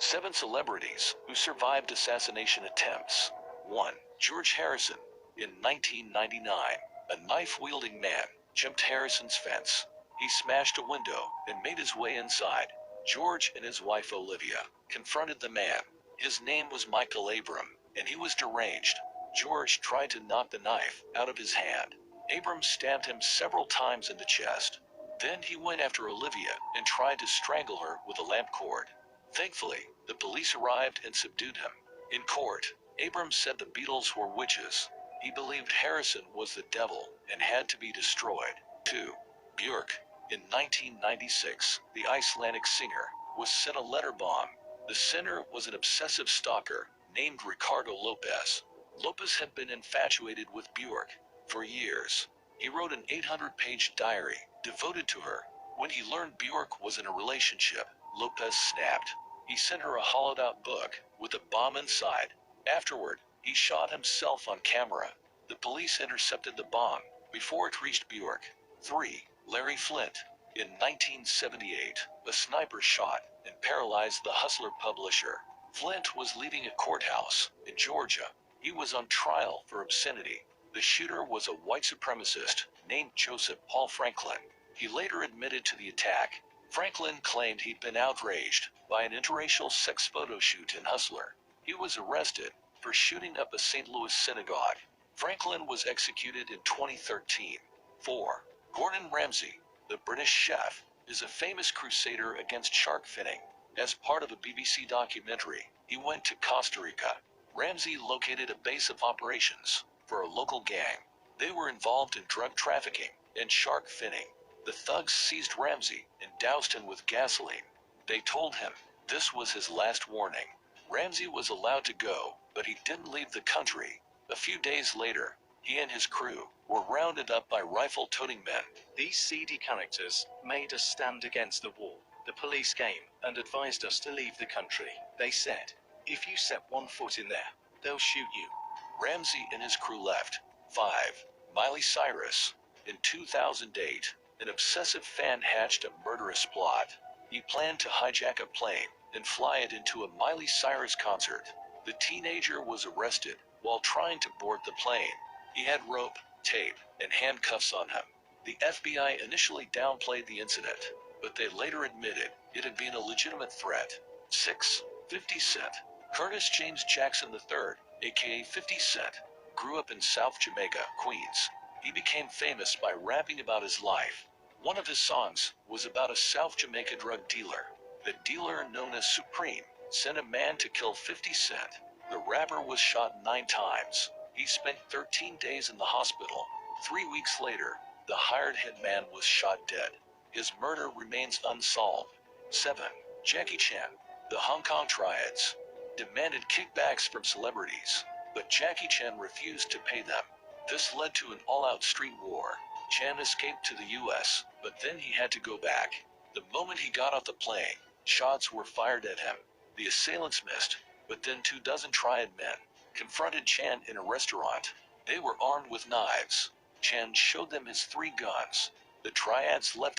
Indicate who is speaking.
Speaker 1: 7 celebrities who survived assassination attempts. 1. George Harrison. In 1999, a knife-wielding man jumped Harrison's fence. He smashed a window and made his way inside. George and his wife Olivia confronted the man. His name was Michael Abram, and he was deranged. George tried to knock the knife out of his hand. Abram stabbed him several times in the chest. Then he went after Olivia and tried to strangle her with a lamp cord. Thankfully, the police arrived and subdued him. In court, Abram said the Beatles were witches. He believed Harrison was the devil and had to be destroyed. 2. Björk. In 1996, the Icelandic singer was sent a letter bomb. The sender was an obsessive stalker named Ricardo Lopez. Lopez had been infatuated with Björk for years. He wrote an 800-page diary devoted to her. When he learned Björk was in a relationship, Lopez snapped. He sent her a hollowed-out book with a bomb inside. Afterward, he shot himself on camera. The police intercepted the bomb before it reached Björk. 3. Larry Flynt. In 1978, a sniper shot and paralyzed the Hustler publisher. Flynt was leaving a courthouse in Georgia. He was on trial for obscenity. The shooter was a white supremacist named Joseph Paul Franklin. He later admitted to the attack. Franklin claimed he'd been outraged by an interracial sex photo shoot in Hustler. He was arrested for shooting up a St. Louis synagogue. Franklin was executed in 2013. 4. Gordon Ramsay, the British chef, is a famous crusader against shark finning. As part of a BBC documentary, he went to Costa Rica. Ramsay located a base of operations for a local gang. They were involved in drug trafficking and shark finning. The thugs seized Ramsay and doused him with gasoline. They told him this was his last warning. Ramsay was allowed to go, but he didn't leave the country. A few days later, he and his crew were rounded up by rifle-toting men.
Speaker 2: These seedy characters made us stand against the wall. The police came and advised us to leave the country. They said, if you set one foot in there, they'll shoot you.
Speaker 1: Ramsay and his crew left. 5. Miley Cyrus. In 2008, an obsessive fan hatched a murderous plot. He planned to hijack a plane and fly it into a Miley Cyrus concert. The teenager was arrested while trying to board the plane. He had rope, tape, and handcuffs on him. The FBI initially downplayed the incident, but they later admitted it had been a legitimate threat. 6. 50 Cent. Curtis James Jackson III, aka 50 Cent, grew up in South Jamaica, Queens. He became famous by rapping about his life. One of his songs was about a South Jamaica drug dealer. The dealer, known as Supreme, sent a man to kill 50 Cent. The rapper was shot 9 times. He spent 13 days in the hospital. 3 weeks later, the hired hitman was shot dead. His murder remains unsolved. 7. Jackie Chan. The Hong Kong triads demanded kickbacks from celebrities, but Jackie Chan refused to pay them. This led to an all-out street war. Chan escaped to the US, but then he had to go back. The moment he got off the plane, shots were fired at him. The assailants missed, but then 24 triad men confronted Chan in a restaurant. They were armed with knives. Chan showed them his 3 guns. The triads left